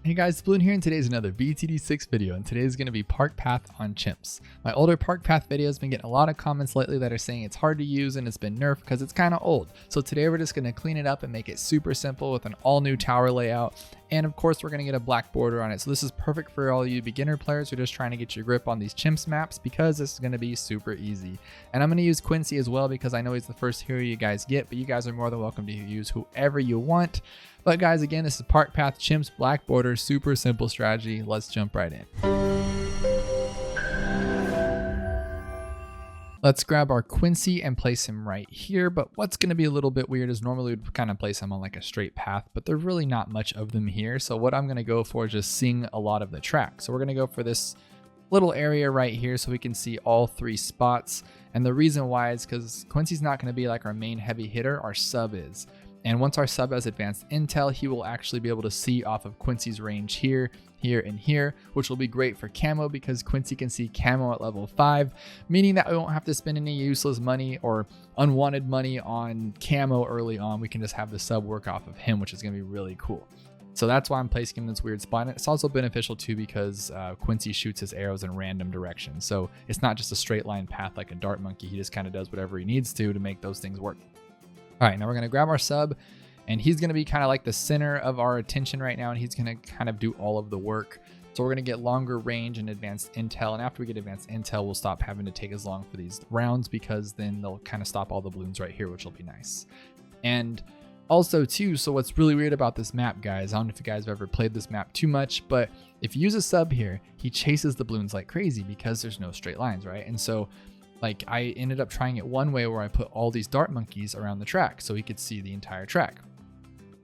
Hey guys, Dabloon here, and today's another BTD6 video, and today's going to be Park Path on chimps. My older Park Path video has been getting a lot of comments lately that are saying it's hard to use and it's been nerfed because it's kind of old. So today we're just going to clean it up and make it super simple with an all new tower layout. And of course, we're going to get a black border on it. So this is perfect for all you beginner players who are just trying to get your grip on these chimps maps, because this is going to be super easy. And I'm going to use Quincy as well because I know he's the first hero you guys get, but you guys are more than welcome to use whoever you want. But guys, again, this is Park Path Chimps Black Border, super simple strategy. Let's jump right in. Let's grab our Quincy and place him right here, but what's going to be a little bit weird is normally we'd kind of place him on like a straight path, but there's really not much of them here. So what I'm going to go for is just seeing a lot of the track. So we're going to go for this little area right here so we can see all three spots. And the reason why is because Quincy's not going to be like our main heavy hitter, our sub is. And once our sub has advanced intel, he will actually be able to see off of Quincy's range here, here, and here, which will be great for camo because Quincy can see camo at level 5, meaning that we won't have to spend any useless money or unwanted money on camo early on. We can just have the sub work off of him, which is going to be really cool. So that's why I'm placing him in this weird spot. And it's also beneficial too because Quincy shoots his arrows in random directions. So it's not just a straight line path like a dart monkey. He just kind of does whatever he needs to make those things work. All right, now we're going to grab our sub, and he's going to be kind of like the center of our attention right now, and he's going to kind of do all of the work. So we're going to get longer range and advanced intel, and after we get advanced intel, we'll stop having to take as long for these rounds because then they'll kind of stop all the balloons right here, which will be nice. And also too, so what's really weird about this map, guys, I don't know if you guys have ever played this map too much, but if you use a sub here, he chases the balloons like crazy because there's no straight lines, right? And so like I ended up trying it one way where I put all these dart monkeys around the track so he could see the entire track.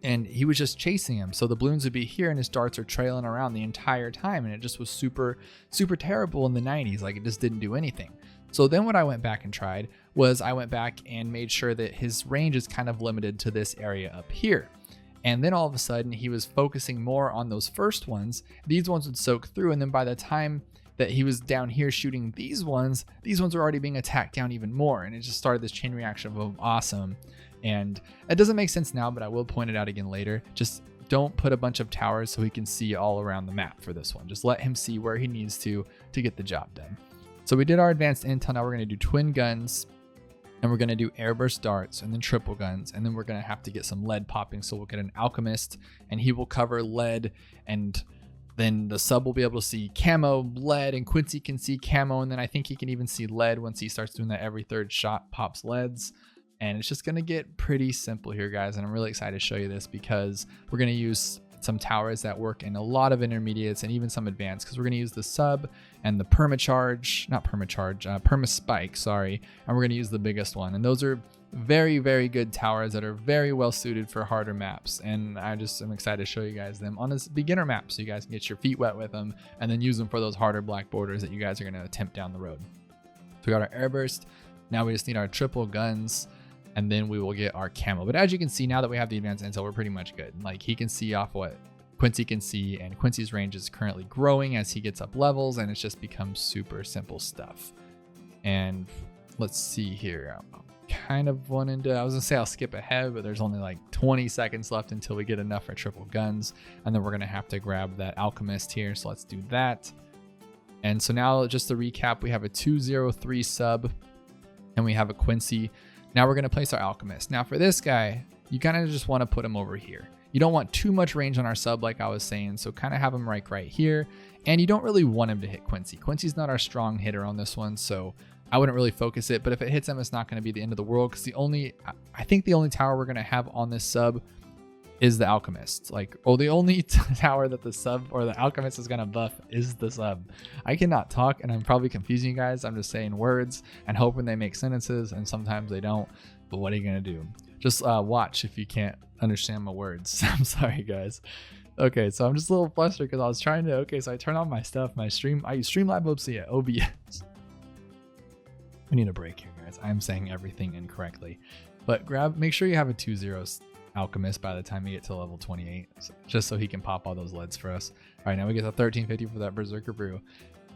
And he was just chasing him. So the balloons would be here and his darts are trailing around the entire time. And it just was super, super terrible in the 90s. Like it just didn't do anything. So then what I went back and tried was I went back and made sure that his range is kind of limited to this area up here. And then all of a sudden he was focusing more on those first ones. These ones would soak through. And then by the time that he was down here shooting these ones were already being attacked down even more. And it just started this chain reaction of awesome. And it doesn't make sense now, but I will point it out again later. Just don't put a bunch of towers so he can see all around the map for this one. Just let him see where he needs to get the job done. So we did our advanced intel. Now we're going to do twin guns, and we're going to do airburst darts, and then triple guns, and then we're going to have to get some lead popping. So we'll get an Alchemist, and he will cover lead, and then the sub will be able to see camo, lead, and Quincy can see camo, and then I think he can even see lead once he starts doing that. Every third shot pops leads, and it's just going to get pretty simple here, guys. And I'm really excited to show you this because we're going to use some towers that work in a lot of intermediates and even some advanced, because we're going to use the sub and the Perma-spike, sorry, and we're going to use the biggest one. And those are very, very good towers that are very well suited for harder maps, and I just am excited to show you guys them on this beginner map so you guys can get your feet wet with them and then use them for those harder black borders that you guys are going to attempt down the road. So we got our airburst. Now we just need our triple guns, and then we will get our camo. But as you can see, now that we have the advanced intel, we're pretty much good. Like he can see off what Quincy can see, and Quincy's range is currently growing as he gets up levels, and it's just become super simple stuff. And let's see here. Kind of wanted to, I was gonna say I'll skip ahead, but there's only like 20 seconds left until we get enough for triple guns, and then we're gonna have to grab that Alchemist here, so let's do that. And so now, just to recap, we have a 203 sub and we have a Quincy. Now we're gonna place our Alchemist. Now for this guy, you kind of just want to put him over here. You don't want too much range on our sub like I was saying, so kind of have him right here. And you don't really want him to hit Quincy. Quincy's not our strong hitter on this one, so I wouldn't really focus it, but if it hits him, it's not going to be the end of the world, because I think the only tower we're going to have on this sub is the Alchemist. Like, the only tower that the sub or the Alchemist is going to buff is the sub. I cannot talk, and I'm probably confusing you guys. I'm just saying words and hoping they make sentences, and sometimes they don't, but what are you going to do? Just watch if you can't understand my words. I'm sorry, guys. Okay, so I'm just a little flustered because I was trying to, so I turn on my stuff, I use Streamlabs OBS. We need a break here, guys. I'm saying everything incorrectly. But make sure you have a 2-0 Alchemist by the time you get to level 28, just so he can pop all those leads for us. All right, now we get the 1350 for that Berserker Brew.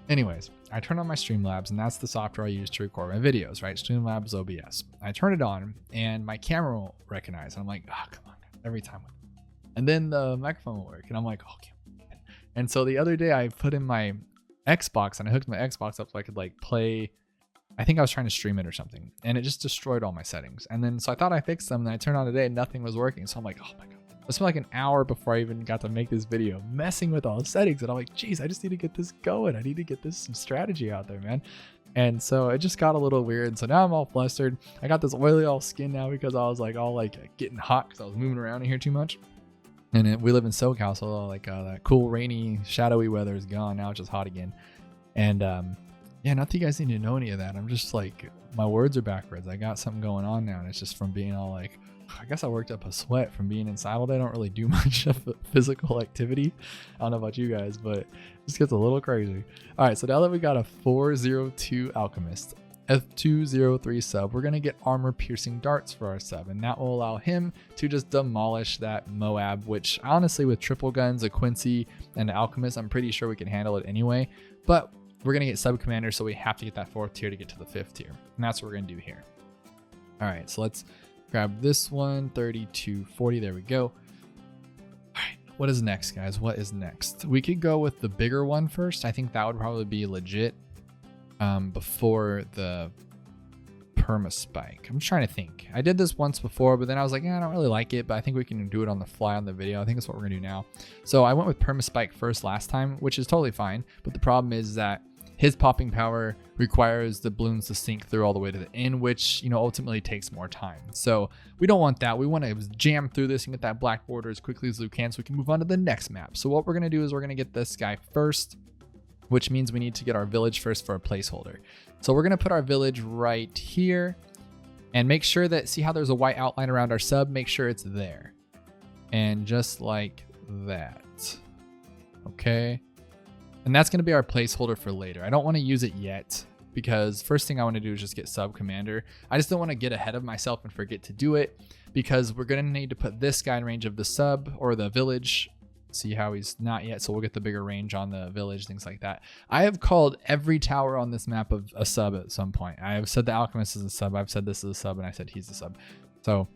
Anyways, I turn on my Streamlabs, and that's the software I use to record my videos, right? Streamlabs OBS. I turn it on, and my camera won't recognize. And I'm like, oh, come on, every time. And then the microphone will work, and I'm like, okay. And so the other day I put in my Xbox and I hooked my Xbox up so I could like play. I think I was trying to stream it or something, and it just destroyed all my settings. And then so I thought I fixed them, and I turned on today and nothing was working. So I'm like, oh my god. It spent like an hour before I even got to make this video messing with all the settings, and I'm like, geez, I just need to get this going. I need to get this some strategy out there, man. And so it just got a little weird. So now I'm all flustered. I got this oily all skin now because I was like all like getting hot because I was moving around in here too much. And we live in SoCal, so like that cool rainy shadowy weather is gone. Now it's just hot again. And yeah, not that you guys need to know any of that. I'm just like, my words are backwards. I got something going on now, and it's just from being all like, I guess I worked up a sweat from being inside all day. I don't really do much of physical activity. I don't know about you guys, but it just gets a little crazy. All right, so now that we got a 402 Alchemist, F203 sub, we're going to get armor piercing darts for our sub, and that will allow him to just demolish that Moab, which honestly with triple guns, a Quincy, and an Alchemist, I'm pretty sure we can handle it anyway. But we're going to get sub commander, so we have to get that 4th tier to get to the 5th tier, and that's what we're going to do here. All right, so let's grab this one, 3240. There we go. All right, what is next, guys? What is next? We could go with the bigger one first. I think that would probably be legit before the Perma-spike. I'm trying to think. I did this once before, but then I was like, I don't really like it, but I think we can do it on the fly on the video. I think that's what we're gonna do now. So I went with Perma-spike first last time, which is totally fine. But the problem is that his popping power requires the balloons to sink through all the way to the end, which, you know, ultimately takes more time. So we don't want that. We want to jam through this and get that black border as quickly as we can so we can move on to the next map. So what we're going to do is we're going to get this guy first, which means we need to get our village first for a placeholder. So we're going to put our village right here and make sure that, see how there's a white outline around our sub? Make sure it's there. And just like that. Okay. And that's going to be our placeholder for later. I don't want to use it yet because first thing I want to do is just get sub commander. I just don't want to get ahead of myself and forget to do it because we're going to need to put this guy in range of the sub or the village. See how he's not yet, so we'll get the bigger range on the village, things like that. I have called every tower on this map of a sub at some point. I have said the Alchemist is a sub, I've said this is a sub, and I said he's a sub. So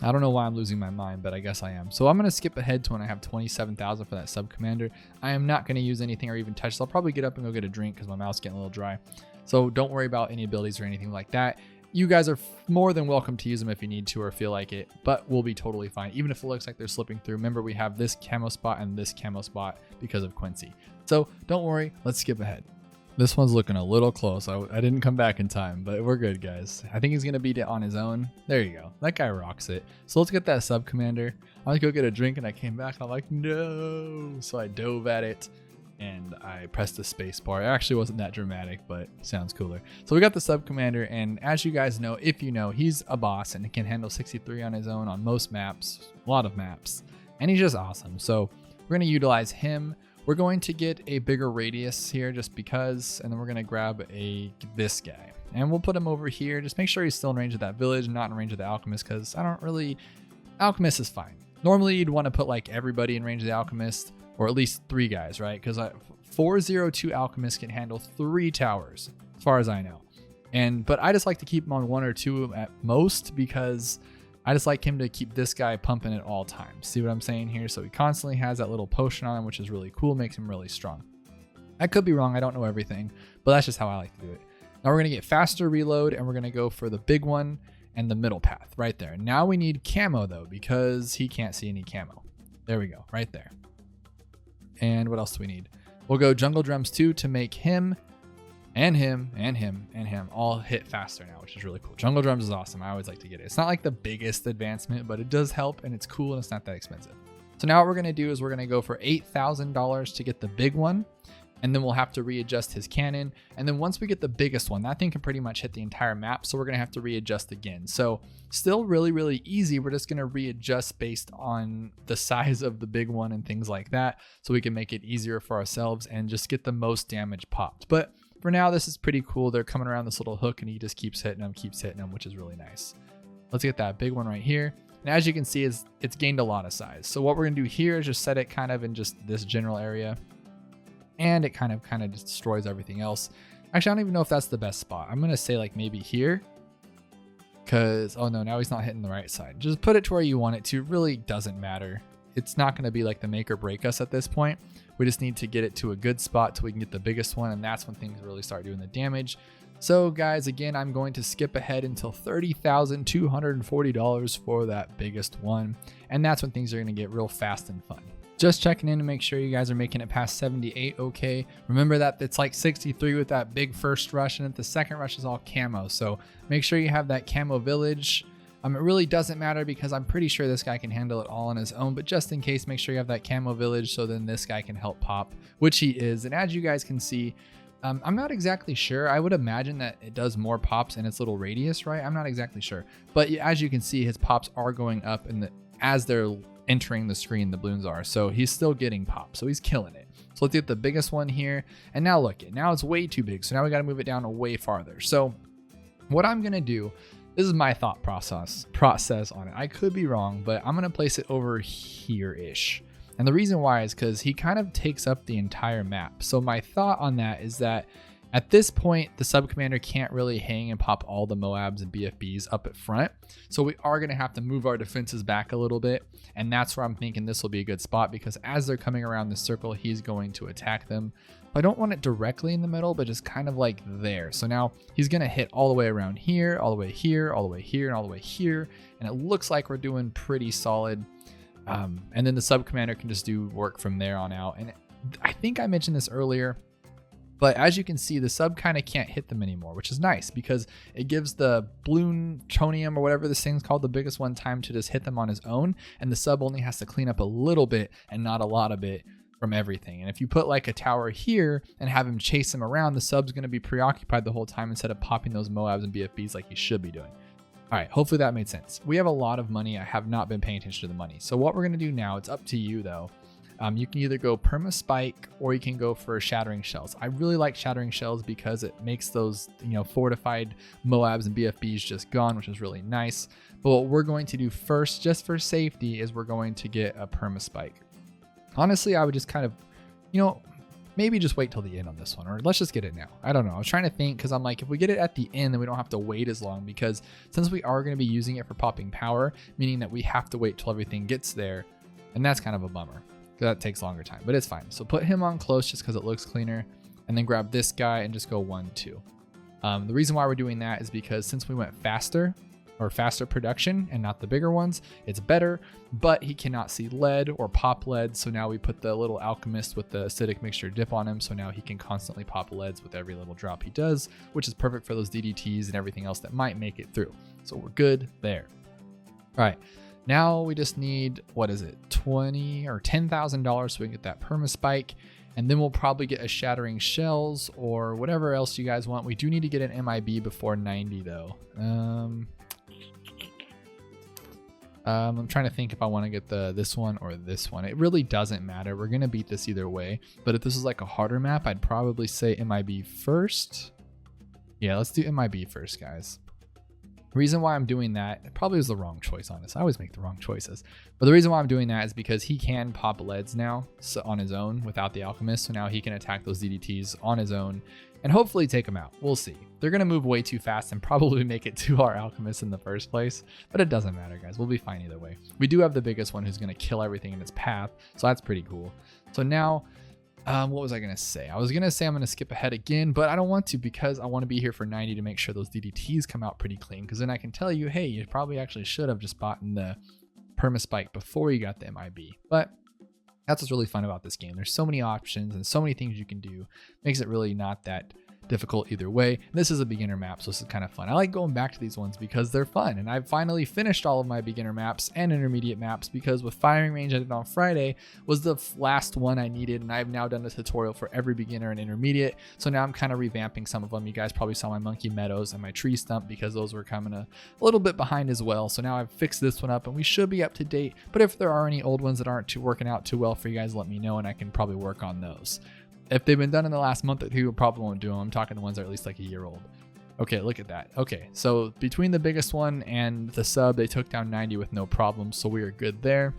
I don't know why I'm losing my mind, but I guess I am. So I'm going to skip ahead to when I have 27,000 for that sub commander. I am not going to use anything or even touch this. I'll probably get up and go get a drink because my mouth's getting a little dry. So don't worry about any abilities or anything like that. You guys are more than welcome to use them if you need to or feel like it, but we'll be totally fine. Even if it looks like they're slipping through. Remember, we have this camo spot and this camo spot because of Quincy. So don't worry, let's skip ahead. This one's looking a little close. I didn't come back in time, but we're good, guys. I think he's going to beat it on his own. There you go. That guy rocks it. So let's get that sub commander. I was going to go get a drink and I came back and I'm like, no. So I dove at it and I pressed the space bar. It actually wasn't that dramatic, but sounds cooler. So we got the sub commander, and as you guys know, if you know, he's a boss and can handle 63 on his own on most maps, a lot of maps, and he's just awesome. So we're going to utilize him. We're going to get a bigger radius here just because, and then we're going to grab this guy. And we'll put him over here. Just make sure he's still in range of that village, not in range of the Alchemist, because Alchemist is fine. Normally you'd want to put like everybody in range of the Alchemist, or at least 3 guys, right? Because 402 Alchemist can handle 3 towers, as far as I know. But I just like to keep him on 1 or 2 at most because I just like him to keep this guy pumping at all times. See what I'm saying here? So he constantly has that little potion on him, which is really cool, makes him really strong. I could be wrong, I don't know everything, but that's just how I like to do it. Now we're gonna get faster reload and we're gonna go for the big one and the middle path right there. Now we need camo though, because he can't see any camo. There we go, right there. And what else do we need? We'll go jungle drums too to make him and him and him and him all hit faster now, which is really cool. Jungle drums is awesome. I always like to get it. It's not like the biggest advancement, but it does help and it's cool and it's not that expensive. So now what we're going to do is we're going to go for $8,000 to get the big one. And then we'll have to readjust his cannon. And then once we get the biggest one, that thing can pretty much hit the entire map. So we're going to have to readjust again. So still really, really easy. We're just going to readjust based on the size of the big one and things like that. So we can make it easier for ourselves and just get the most damage popped. But for now, this is pretty cool. They're coming around this little hook and he just keeps hitting them, which is really nice. Let's get that big one right here. And as you can see, it's gained a lot of size. So what we're going to do here is just set it kind of in just this general area. And it kind of destroys everything else. Actually, I don't even know if that's the best spot. I'm going to say like maybe here. Because, oh no, now he's not hitting the right side. Just put it to where you want it to. It really doesn't matter. it's not going to be like the make or break us at this point. We just need to get it to a good spot till we can get the biggest one, and that's when things really start doing the damage. So guys, again, I'm going to skip ahead until $30,240 for that biggest one, and that's when things are going to get real fast and fun. Just checking in to make sure you guys are making it past 78 okay. Remember that it's like 63 with that big first rush, and then the second rush is all camo. So make sure you have that camo village. It really doesn't matter because I'm pretty sure this guy can handle it all on his own, but just in case, make sure you have that camo village so then this guy can help pop, which he is. And as you guys can see, I'm not exactly sure. I would imagine that it does more pops in its little radius, right? I'm not exactly sure. But as you can see, his pops are going up as they're entering the screen, the balloons are. So he's still getting pops. So he's killing it. So let's get the biggest one here. And now look, now it's way too big. So now we got to move it down way farther. So what I'm going to do, this is my thought process on it. I could be wrong, but I'm going to place it over here-ish. And the reason why is because he kind of takes up the entire map. So my thought on that is that at this point, the sub commander can't really hang and pop all the Moabs and BFBs up at front. So we are going to have to move our defenses back a little bit. And that's where I'm thinking this will be a good spot, because as they're coming around the circle, he's going to attack them. I don't want it directly in the middle, but just kind of like there. So now he's going to hit all the way around here, all the way here, all the way here, and all the way here. And it looks like we're doing pretty solid. And then the sub commander can just do work from there on out. And I think I mentioned this earlier, but as you can see, the sub kind of can't hit them anymore, which is nice because it gives the Bloon Tonium or whatever this thing's called, the biggest one, time to just hit them on his own. And the sub only has to clean up a little bit and not a lot of it from everything. And if you put like a tower here and have him chase him around, the sub's going to be preoccupied the whole time instead of popping those Moabs and BFBs like he should be doing. All right, hopefully that made sense. We have a lot of money. I have not been paying attention to the money. So what we're going to do now, it's up to you though. You can either go Perma-spike or you can go for shattering shells. I really like shattering shells because it makes those, fortified Moabs and BFBs just gone, which is really nice. But what we're going to do first, just for safety, is we're going to get a Perma-spike. Honestly, I would just kind of, maybe just wait till the end on this one, or let's just get it now. I don't know. I was trying to think because I'm like, if we get it at the end, then we don't have to wait as long, because since we are going to be using it for popping power, meaning that we have to wait till everything gets there. And that's kind of a bummer. That takes longer time, but it's fine. So put him on close just because it looks cleaner, and then grab this guy and just go 1, 2. The reason why we're doing that is because since we went faster production and not the bigger ones, it's better, but he cannot see lead or pop lead. So now we put the little Alchemist with the acidic mixture dip on him. So now he can constantly pop leads with every little drop he does, which is perfect for those DDTs and everything else that might make it through. So we're good there. All right. Now we just need, $20,000 or $10,000 so we can get that Perma-spike. And then we'll probably get a shattering shells or whatever else you guys want. We do need to get an MIB before 90 though. I'm trying to think if I want to get this one or this one. It really doesn't matter. We're going to beat this either way. But if this is like a harder map, I'd probably say MIB first. Yeah, let's do MIB first, guys. Reason why I'm doing that, it probably was the wrong choice, honestly. I always make the wrong choices. But the reason why I'm doing that is because he can pop leads now on his own without the Alchemist. So now he can attack those DDTs on his own and hopefully take them out. We'll see. They're going to move way too fast and probably make it to our Alchemist in the first place. But it doesn't matter, guys. We'll be fine either way. We do have the biggest one who's going to kill everything in its path. So that's pretty cool. So now, what was I going to say? I was going to say I'm going to skip ahead again, but I don't want to because I want to be here for 90 to make sure those DDTs come out pretty clean. Because then I can tell you, hey, you probably actually should have just bought in the Perma-spike before you got the MIB. But that's what's really fun about this game. There's so many options and so many things you can do. Makes it really not that difficult either way. And this is a beginner map, so this is kind of fun. I like going back to these ones because they're fun, and I've finally finished all of my beginner maps and intermediate maps because with firing range I did on Friday was the last one I needed, and I've now done the tutorial for every beginner and intermediate. So now I'm kind of revamping some of them. You guys probably saw my monkey meadows and my tree stump because those were coming a little bit behind as well. So now I've fixed this one up and we should be up to date. But if there are any old ones that aren't working out too well for you guys, let me know and I can probably work on those. If they've been done in the last month or two, I probably won't do them. I'm talking the ones that are at least like a year old. Okay, look at that. Okay, so between the biggest one and the sub, they took down 90 with no problem, so we are good there.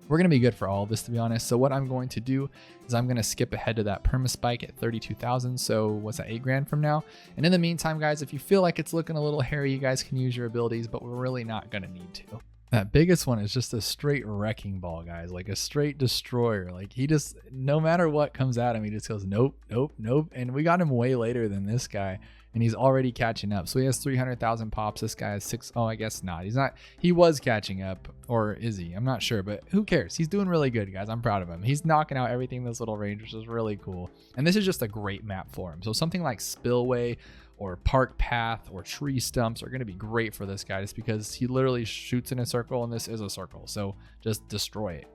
We're going to be good for all of this, to be honest. So what I'm going to do is I'm going to skip ahead to that Perma-spike at 32,000. So what's that, 8 grand from now? And in the meantime, guys, if you feel like it's looking a little hairy, you guys can use your abilities, but we're really not going to need to. That biggest one is just a straight wrecking ball, guys, like a straight destroyer. Like he just, no matter what comes at him, he just goes, nope, nope, nope. And we got him way later than this guy, and he's already catching up. So he has 300,000 pops. This guy has 6. Oh, I guess not. He's not. He was catching up, or is he? I'm not sure, but who cares? He's doing really good, guys. I'm proud of him. He's knocking out everything in this little range, which is really cool. And this is just a great map for him. So something like Spillway or Park Path or Tree Stumps are going to be great for this guy, just because he literally shoots in a circle, and this is a circle. So just destroy it.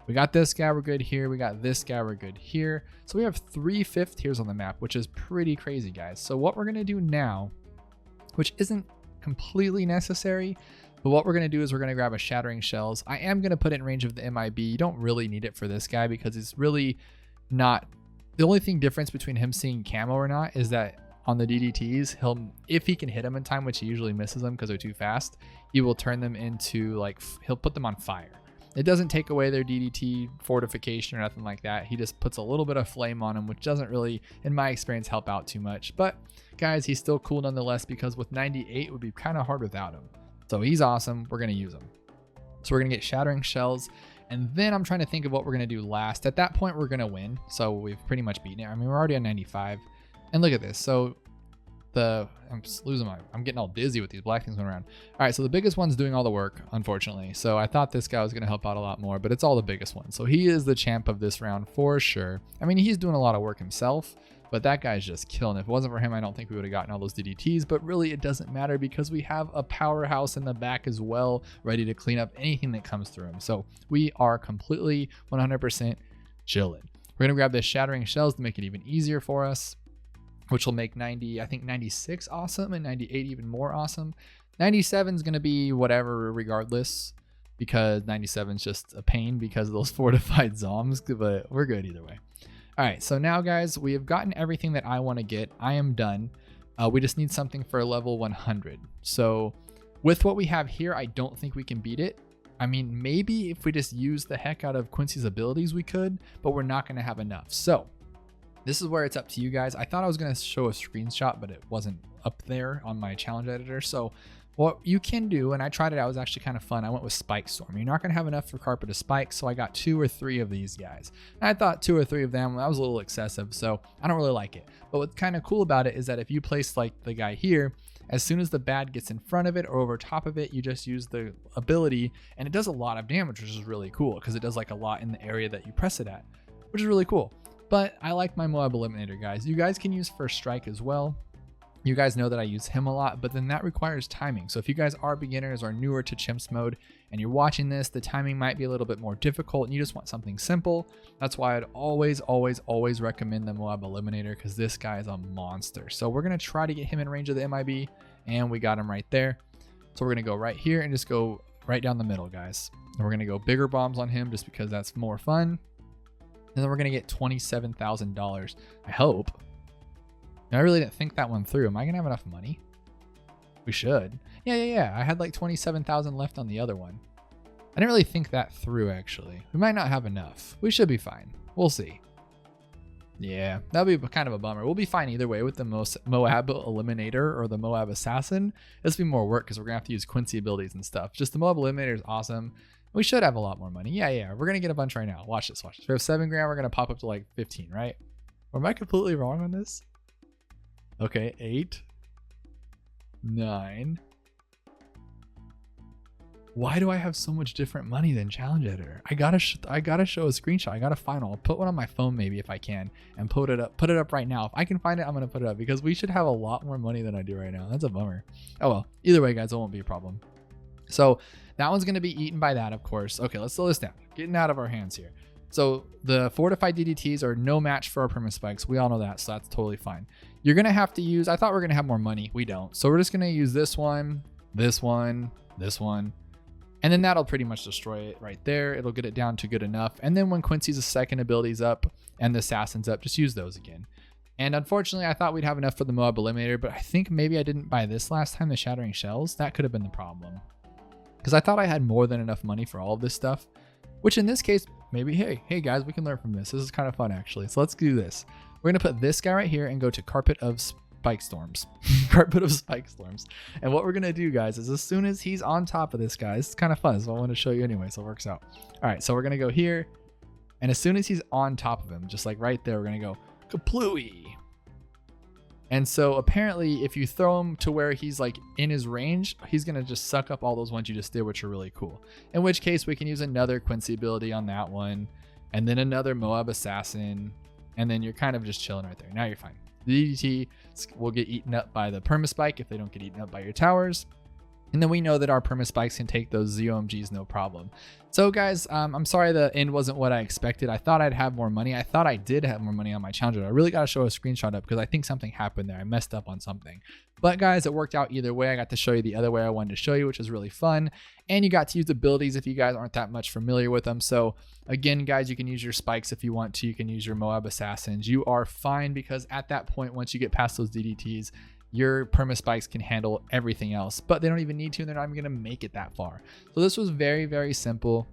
We got this guy, we're good here. We got this guy, we're good here. So we have 3 5th tiers on the map, which is pretty crazy, guys. So what we're going to do now, which isn't completely necessary, but what we're going to do is we're going to grab a Shattering Shells. I am going to put it in range of the MIB. You don't really need it for this guy because it's really not. The only thing difference between him seeing camo or not is that on the DDTs, if he can hit them in time, which he usually misses them because they're too fast, he will turn them into, like, he'll put them on fire. It doesn't take away their DDT fortification or nothing like that. He just puts a little bit of flame on them, which doesn't really, in my experience, help out too much. But guys, he's still cool nonetheless, because with 98 it would be kind of hard without him. So he's awesome. We're going to use him. So we're going to get Shattering Shells. And then I'm trying to think of what we're going to do last. At that point, we're going to win. So we've pretty much beaten it. I mean, we're already on 95. And look at this. So I'm just losing I'm getting all dizzy with these black things going around. All right, so the biggest one's doing all the work, unfortunately. So I thought this guy was going to help out a lot more, but it's all the biggest one. So he is the champ of this round for sure. I mean, he's doing a lot of work himself, but that guy's just killing. If it wasn't for him, I don't think we would have gotten all those DDTs, but really it doesn't matter because we have a powerhouse in the back as well, ready to clean up anything that comes through him. So we are completely 100% chilling. We're going to grab the Shattering Shells to make it even easier for us, which will make 90, I think 96 awesome, and 98 even more awesome. 97 is going to be whatever regardless, because 97 is just a pain because of those fortified zombs, but we're good either way. All right, so now guys, we have gotten everything that I want to get. I am done. We just need something for level 100. So with what we have here, I don't think we can beat it. I mean, maybe if we just use the heck out of Quincy's abilities, we could, but we're not going to have enough. So this is where it's up to you guys. I thought I was going to show a screenshot, but it wasn't up there on my challenge editor. So what you can do, and I tried it out, it was actually kind of fun. I went with Spike Storm. You're not going to have enough for Carpet to Spike, so I got 2 or 3 of these guys. And I thought 2 or 3 of them, that was a little excessive, so I don't really like it. But what's kind of cool about it is that if you place like the guy here, as soon as the bad gets in front of it or over top of it, you just use the ability, and it does a lot of damage, which is really cool because it does like a lot in the area that you press it at, which is really cool. But I like my Moab Eliminator, guys. You guys can use First Strike as well. You guys know that I use him a lot, but then that requires timing. So if you guys are beginners or newer to Chimps mode and you're watching this, the timing might be a little bit more difficult and you just want something simple. That's why I'd always recommend the Moab Eliminator, because this guy is a monster. So we're going to try to get him in range of the MIB, and we got him right there. So we're going to go right here and just go right down the middle, guys. And we're going to go bigger bombs on him just because that's more fun. And then we're going to get $27,000, I hope. Now, I really didn't think that one through. Am I going to have enough money? We should. Yeah. I had like 27,000 left on the other one. I didn't really think that through, actually. We might not have enough. We should be fine. We'll see. Yeah, that'll be kind of a bummer. We'll be fine either way with the Moab Eliminator or the Moab Assassin. This will be more work because we're going to have to use Quincy abilities and stuff. Just the Moab Eliminator is awesome. We should have a lot more money. Yeah. We're going to get a bunch right now. Watch this. We have 7 grand. We're going to pop up to like 15, right? Or am I completely wrong on this? Okay, 8, 9. Why do I have so much different money than challenge editor? I gotta show a screenshot. I gotta find one. I'll put one on my phone maybe if I can, and put it up right now. If I can find it, I'm gonna put it up because we should have a lot more money than I do right now. That's a bummer. Oh well, either way, guys, it won't be a problem. So that one's gonna be eaten by that, of course. Okay, let's slow this down. Getting out of our hands here. So the fortified DDTs are no match for our Perma-spikes. We all know that, so that's totally fine. You're going to have to use, I thought we were going to have more money. We don't. So we're just going to use this one, this one, this one. And then that'll pretty much destroy it right there. It'll get it down to good enough. And then when Quincy's second ability's up and the Assassin's up, just use those again. And unfortunately, I thought we'd have enough for the Moab Eliminator, but I think maybe I didn't buy this last time, the Shattering Shells. That could have been the problem. Because I thought I had more than enough money for all of this stuff. Which in this case, maybe, hey guys, we can learn from this. This is kind of fun actually. So let's do this. We're going to put this guy right here and go to Carpet of spike storms. Carpet of spike storms. And what we're gonna do, guys, is as soon as he's on top of this guy, it's kind of fun, so I want to show you anyway, so it works out. All right, so we're gonna go here, and as soon as he's on top of him, just like right there, we're gonna go kaplooey. And so apparently if you throw him to where he's like in his range, he's gonna just suck up all those ones you just did, which are really cool. In which case we can use another Quincy ability on that one, and then another Moab Assassin, and then you're kind of just chilling right there. Now you're fine. The DDT will get eaten up by the Perma-spike if they don't get eaten up by your towers. And then we know that our Perma-spikes can take those ZOMGs no problem. So guys, I'm sorry the end wasn't what I expected. I thought I'd have more money. I thought I did have more money on my challenger. I really got to show a screenshot up because I think something happened there. I messed up on something. But guys, it worked out either way. I got to show you the other way I wanted to show you, which was really fun. And you got to use abilities if you guys aren't that much familiar with them. So again, guys, you can use your spikes if you want to. You can use your Moab Assassins. You are fine because at that point, once you get past those DDTs, your Perma-spikes can handle everything else, but they don't even need to, and they're not even gonna make it that far. So this was very, very simple.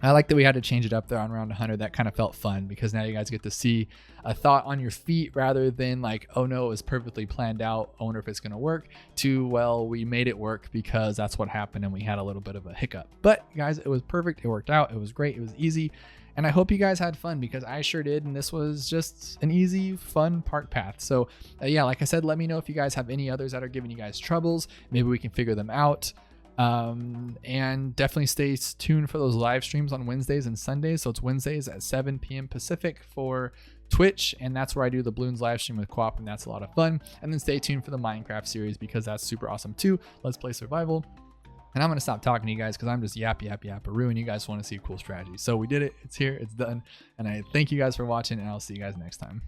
I like that we had to change it up there on round 100. That kind of felt fun because now you guys get to see a thought on your feet rather than like, oh no, it was perfectly planned out, I wonder if it's gonna work, to, well, we made it work because that's what happened and we had a little bit of a hiccup. But guys, it was perfect, it worked out, it was great, it was easy. And I hope you guys had fun because I sure did. And this was just an easy, fun park path. So yeah, like I said, let me know if you guys have any others that are giving you guys troubles. Maybe we can figure them out. And definitely stay tuned for those live streams on Wednesdays and Sundays. So it's Wednesdays at 7 p.m. Pacific for Twitch. And that's where I do the Balloons live stream with Co-op. And that's a lot of fun. And then stay tuned for the Minecraft series because that's super awesome too. Let's Play Survival. And I'm going to stop talking to you guys because I'm just yapparoo and you guys want to see cool strategies. So we did it. It's here. It's done. And I thank you guys for watching and I'll see you guys next time.